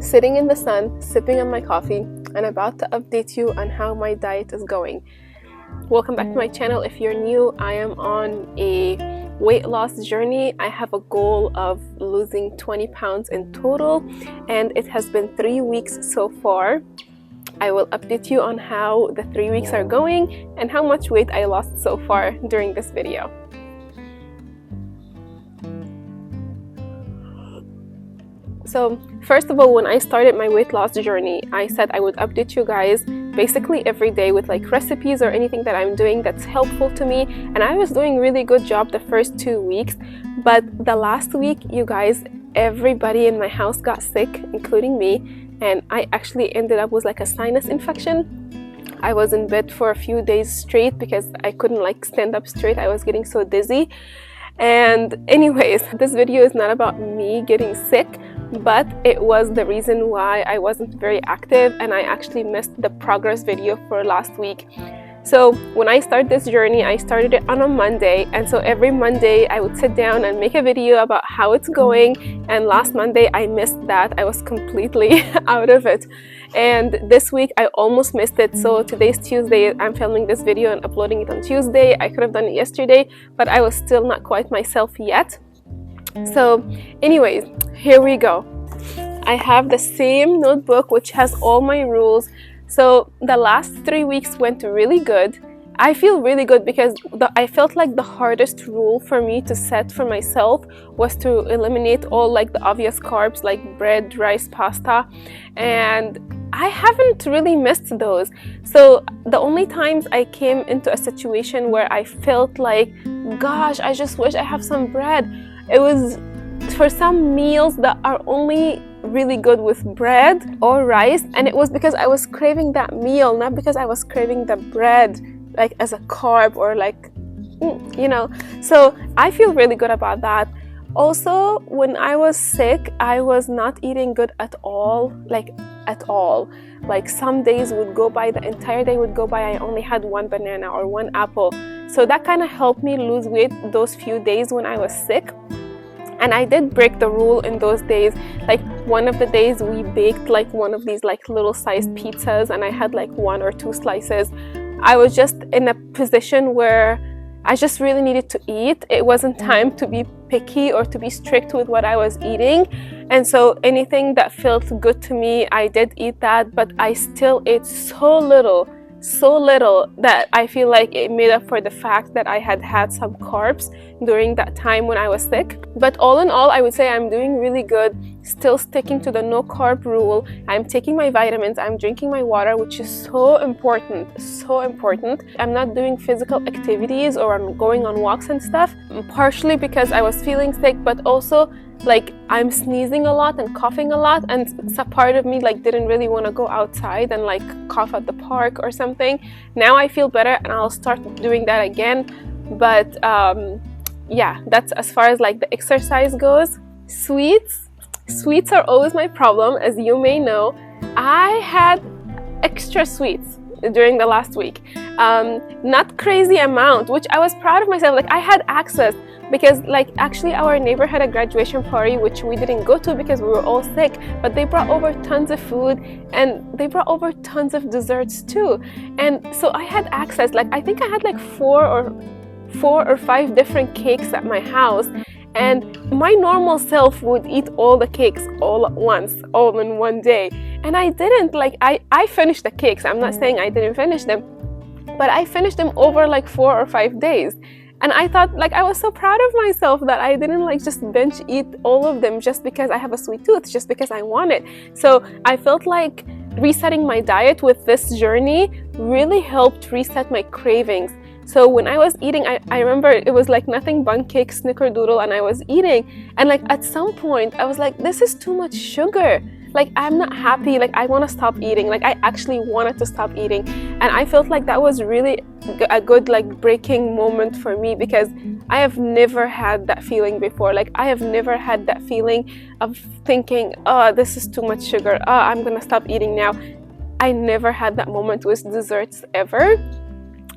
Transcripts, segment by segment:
Sitting in the sun, sipping on my coffee, and about to update you on how my diet is going. Welcome back to my channel. If you're new, I am on a weight loss journey. I have a goal of losing 20 pounds in total, and it has been 3 weeks so far. I will update you on how the 3 weeks are going and how much weight I lost so far during this video. So first of all, when I started my weight loss journey, I said I would update you guys basically every day with like recipes or anything that I'm doing that's helpful to me. And I was doing really good job the first 2 weeks, but the last week, you guys, everybody in my house got sick, including me, and I actually ended up with like a sinus infection. I was in bed for a few days straight because I couldn't like stand up straight. I was getting so dizzy. And anyways, this video is not about me getting sick, but it was the reason why I wasn't very active and I actually missed the progress video for last week. So when I started this journey, I started it on a Monday, and so every Monday I would sit down and make a video about how it's going, and last Monday I missed that. I was completely out of it, and this week I almost missed it. So today's Tuesday, I'm filming this video and uploading it on Tuesday. I could have done it yesterday, but I was still not quite myself yet. So anyways, here we go. I have the same notebook which has all my rules. So the last 3 weeks went really good. I feel really good because I felt like the hardest rule for me to set for myself was to eliminate all like the obvious carbs like bread, rice, pasta, and I haven't really missed those. So the only times I came into a situation where I felt like, gosh, I just wish I have some bread, it was for some meals that are only really good with bread or rice, and it was because I was craving that meal, not because I was craving the bread like as a carb or like, you know. So I feel really good about that. Also, when I was sick, I was not eating good at all, like at all. Like some days would go by, the entire day would go by, I only had 1 banana or 1 apple. So that kind of helped me lose weight those few days when I was sick. And I did break the rule in those days. Like one of the days we baked like one of these like little sized pizzas, and I had like 1 or 2 slices. I was just in a position where I just really needed to eat. It wasn't time to be picky or to be strict with what I was eating. And so anything that felt good to me, I did eat that, but I still ate so little that I feel like it made up for the fact that I had had some carbs during that time when I was sick. But all in all, I would say I'm doing really good, still sticking to the no carb rule. I'm taking my vitamins, I'm drinking my water, which is so important. I'm not doing physical activities or I'm going on walks and stuff, partially because I was feeling sick, but also like I'm sneezing a lot and coughing a lot, and a part of me like didn't really want to go outside and like cough at the park or something. Now I feel better and I'll start doing that again. But yeah, that's as far as like the exercise goes. Sweets are always my problem, as you may know. I had extra sweets during the last week, not crazy amount, which I was proud of myself. Like I had access, because like actually our neighbor had a graduation party which we didn't go to because we were all sick, but they brought over tons of food and they brought over tons of desserts too. And so I had access. Like I think I had like 4 or 5 different cakes at my house, and my normal self would eat all the cakes all at once, all in one day, and I didn't. Like I finished the cakes. I'm not saying I didn't finish them, but I finished them over like 4 or 5 days. And I thought, like, I was so proud of myself that I didn't like just binge eat all of them just because I have a sweet tooth, just because I want it. So I felt like resetting my diet with this journey really helped reset my cravings. So when I was eating, I remember it was like nothing but cake, snickerdoodle, and I was eating. And like at some point, I was like, this is too much sugar. Like I'm not happy, like I want to stop eating. Like I actually wanted to stop eating. And I felt like that was really a good like breaking moment for me, because I have never had that feeling before. Like I have never had that feeling of thinking, oh, this is too much sugar, oh, I'm gonna stop eating now. I never had that moment with desserts ever.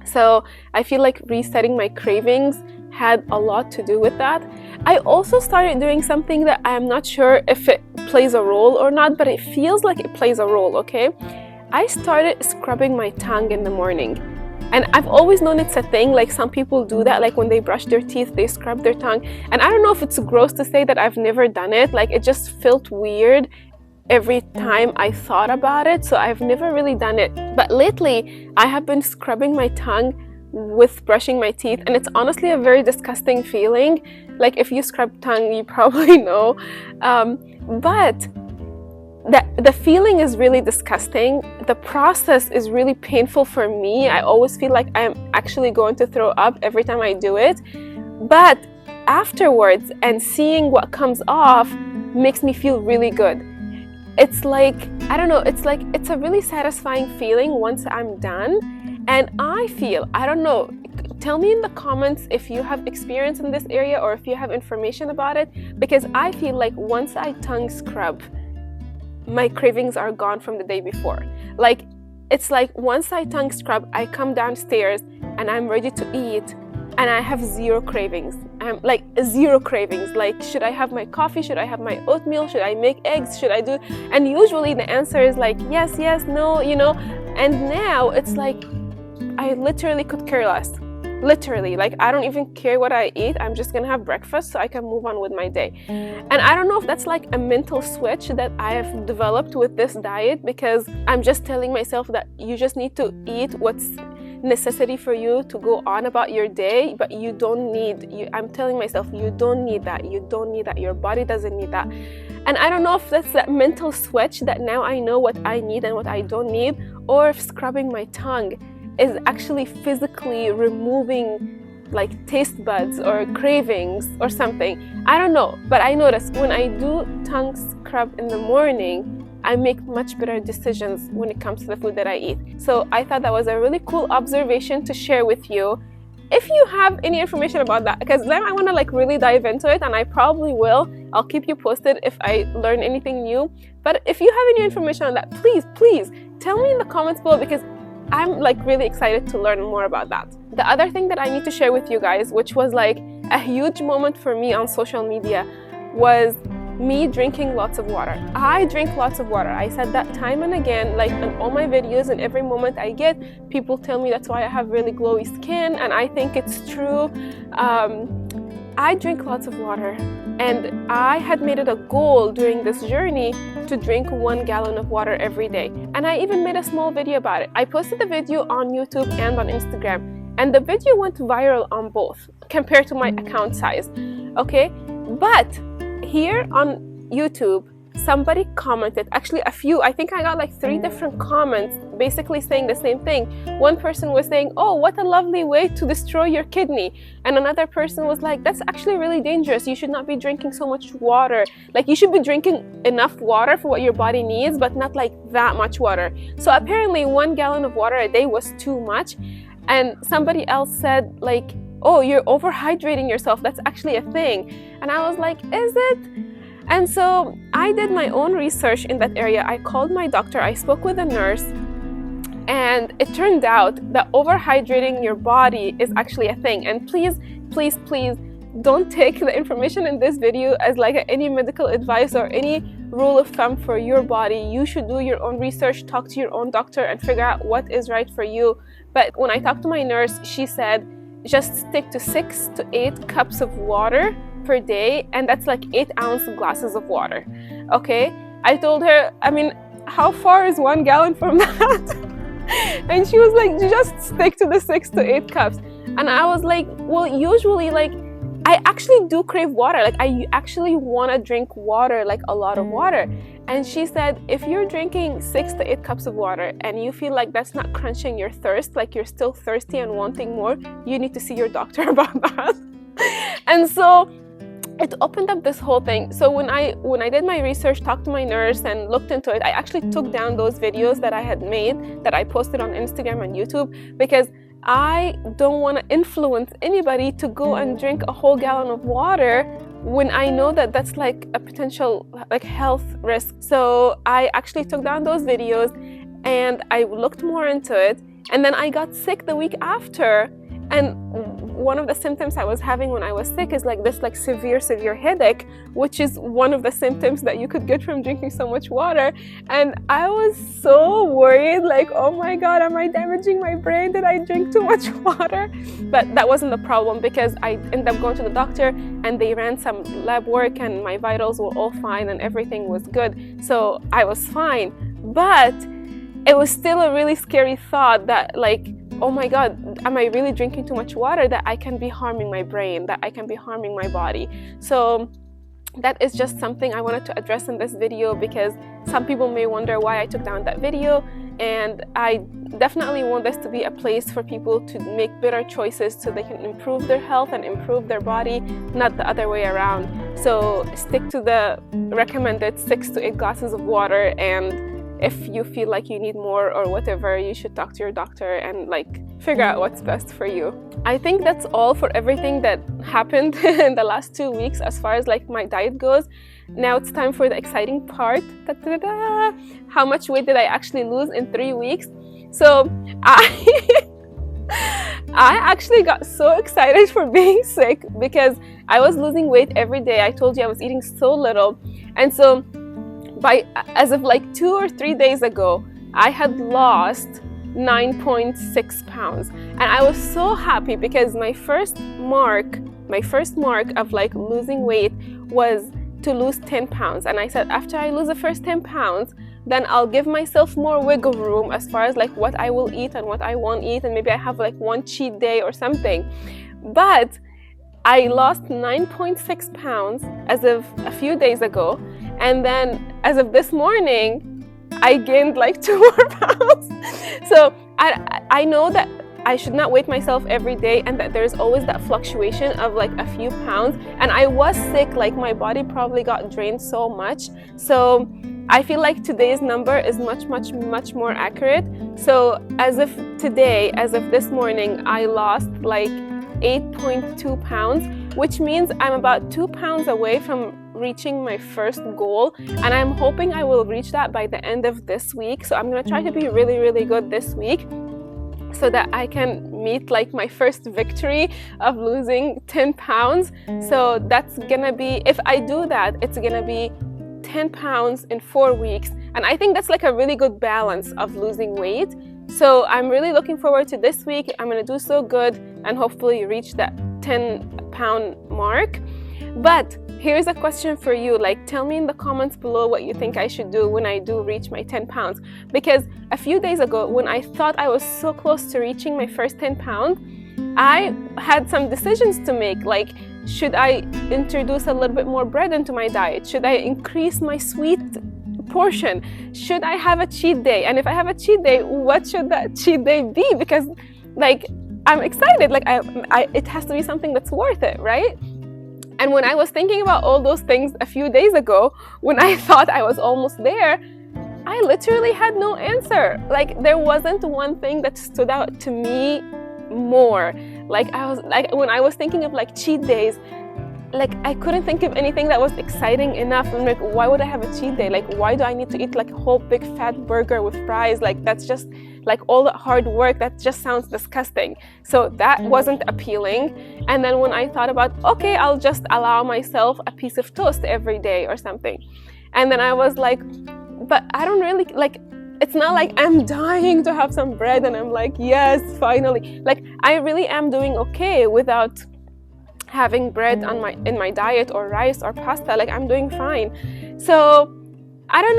So I feel like resetting my cravings had a lot to do with that. I also started doing something that I'm not sure if it plays a role or not, but it feels like it plays a role, okay? I started scrubbing my tongue in the morning. And I've always known it's a thing, like some people do that, like when they brush their teeth, they scrub their tongue. And I don't know if it's gross to say that I've never done it, like it just felt weird every time I thought about it, so I've never really done it. But lately, I have been scrubbing my tongue with brushing my teeth, and it's honestly a very disgusting feeling. Like if you scrub tongue, you probably know. But the feeling is really disgusting. The process is really painful for me. I always feel like I'm actually going to throw up every time I do it. But afterwards, and seeing what comes off makes me feel really good. It's like, I don't know, it's a really satisfying feeling once I'm done. And I feel, I don't know, tell me in the comments if you have experience in this area or if you have information about it, because I feel like once I tongue scrub, my cravings are gone from the day before. Like, it's like once I tongue scrub, I come downstairs and I'm ready to eat and I have zero cravings. I'm like zero cravings. Like, should I have my coffee? Should I have my oatmeal? Should I make eggs? Should I do? And usually the answer is like, yes, yes, no, you know. And now it's like, I literally could care less. Literally, like I don't even care what I eat. I'm just gonna have breakfast so I can move on with my day. And I don't know if that's like a mental switch that I have developed with this diet, because I'm just telling myself that you just need to eat what's necessary for you to go on about your day, but you don't need, I'm telling myself, you don't need that. You don't need that. Your body doesn't need that. And I don't know if that's that mental switch that now I know what I need and what I don't need, or if scrubbing my tongue is actually physically removing like taste buds or cravings or something. I don't know, but I notice when I do tongue scrub in the morning, I make much better decisions when it comes to the food that I eat. So I thought that was a really cool observation to share with you. If you have any information about that, because then I want to like really dive into it, and I probably will. I'll keep you posted if I learn anything new. But if you have any information on that, please tell me in the comments below, because I'm like really excited to learn more about that. The other thing that I need to share with you guys, which was like a huge moment for me on social media, was me drinking lots of water. I drink lots of water. I said that time and again, like in all my videos, and every moment I get, people tell me that's why I have really glowy skin, and I think it's true. I drink lots of water, and I had made it a goal during this journey to drink 1 gallon of water every day. And I even made a small video about it. I posted the video on YouTube and on Instagram, and the video went viral on both compared to my account size, okay? But here on YouTube, somebody commented, actually a few, I think I got like 3 different comments basically saying the same thing. One person was saying, oh, what a lovely way to destroy your kidney. And another person was like, that's actually really dangerous. You should not be drinking so much water. Like, you should be drinking enough water for what your body needs, but not like that much water. So apparently 1 gallon of water a day was too much. And somebody else said like, oh, you're overhydrating yourself. That's actually a thing. And I was like, is it? And so I did my own research in that area. I called my doctor, I spoke with a nurse, and it turned out that overhydrating your body is actually a thing. And please don't take the information in this video as like any medical advice or any rule of thumb for your body. You should do your own research, talk to your own doctor, and figure out what is right for you. But when I talked to my nurse, she said, just stick to 6 to 8 cups of water per day, and that's like 8-ounce glasses of water. Okay, I told her, I mean, how far is 1 gallon from that? And she was like, just stick to the 6 to 8 cups. And I was like, well, usually like I actually do crave water. Like I actually want to drink water, like a lot of water. And she said, if you're drinking 6 to 8 cups of water and you feel like that's not quenching your thirst, like you're still thirsty and wanting more, you need to see your doctor about that. And so it opened up this whole thing. So when I did my research, talked to my nurse and looked into it, I actually took down those videos that I had made that I posted on Instagram and YouTube, because I don't want to influence anybody to go and drink a whole gallon of water when I know that that's like a potential like health risk. So I actually took down those videos and I looked more into it, and then I got sick the week after. And one of the symptoms I was having when I was sick is like this like severe headache, which is one of the symptoms that you could get from drinking so much water. And I was so worried, like, oh my God, am I damaging my brain? Did I drink too much water? But that wasn't the problem, because I ended up going to the doctor and they ran some lab work and my vitals were all fine and everything was good. So I was fine. But it was still a really scary thought that, like, oh my God, am I really drinking too much water, that I can be harming my brain, that I can be harming my body? So that is just something I wanted to address in this video, because some people may wonder why I took down that video. And I definitely want this to be a place for people to make better choices so they can improve their health and improve their body, not the other way around. So stick to the recommended 6 to 8 glasses of water, and if you feel like you need more or whatever, you should talk to your doctor and like figure out what's best for you. I think that's all for everything that happened in the last 2 weeks as far as like my diet goes. Now it's time for the exciting part. Ta-da-da! How much weight did I actually lose in 3 weeks? So I actually got so excited for being sick, because I was losing weight every day. I told you I was eating so little, and so as of like 2 or 3 days ago, I had lost 9.6 pounds, and I was so happy, because my first mark of like losing weight was to lose 10 pounds. And I said, after I lose the first 10 pounds, then I'll give myself more wiggle room as far as like what I will eat and what I won't eat, and maybe I have like one cheat day or something. But I lost 9.6 pounds as of a few days ago, and then as of this morning, I gained like 2 more pounds. So I know that I should not weight myself every day, and that there's always that fluctuation of like a few pounds. And I was sick, like my body probably got drained so much. So I feel like today's number is much more accurate. So as of today, as of this morning, I lost like 8.2 pounds, which means I'm about 2 pounds away from reaching my first goal, and I'm hoping I will reach that by the end of this week. So I'm gonna try to be really good this week, so that I can meet like my first victory of losing 10 pounds. So that's gonna be, if I do that, it's gonna be 10 pounds in 4 weeks, and I think that's like a really good balance of losing weight. So I'm really looking forward to this week. I'm gonna do so good and hopefully reach that 10-pound mark. But here's a question for you, like, tell me in the comments below what you think I should do when I do reach my 10 pounds. Because a few days ago, when I thought I was so close to reaching my first 10 pounds, I had some decisions to make, like, should I introduce a little bit more bread into my diet? Should I increase my sweet portion? Should I have a cheat day? And if I have a cheat day, what should that cheat day be? Because like, I'm excited, like it has to be something that's worth it, right? And when I was thinking about all those things a few days ago, when I thought I was almost there, I literally had no answer. Like, there wasn't one thing that stood out to me more. Like, when I was thinking of like cheat days, like I couldn't think of anything that was exciting enough. I'm like, why would I have a cheat day? Like, why do I need to eat like a whole big fat burger with fries? Like, that's just like all that hard work. That just sounds disgusting. So that wasn't appealing. And then when I thought about, okay, I'll just allow myself a piece of toast every day or something. And then I was like, but I don't really like, it's not like I'm dying to have some bread and I'm like, yes, finally. Like, I really am doing okay without having bread in my diet, or rice or pasta. Like, I'm doing fine. So I don't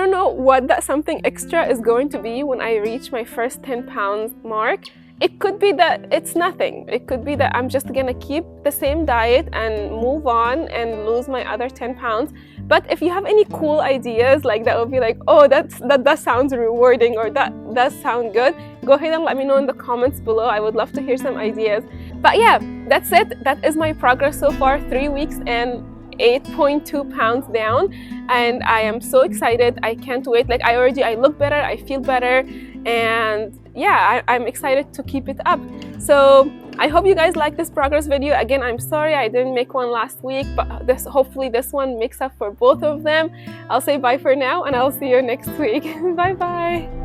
know what that something extra is going to be when I reach my first 10 pounds mark. It could be that it's nothing. It could be that I'm just gonna keep the same diet and move on and lose my other 10 pounds. But if you have any cool ideas, like that would be like, oh, that sounds rewarding, or that does sound good, go ahead and let me know in the comments below. I would love to hear some ideas. But yeah, that's it. That is my progress so far, 3 weeks and 8.2 pounds down, and I am so excited. I can't wait. Like, I look better, I feel better, and yeah, I'm excited to keep it up. So I hope you guys like this progress video. Again, I'm sorry I didn't make one last week, but hopefully this one makes up for both of them. I'll say bye for now, and I'll see you next week. Bye bye.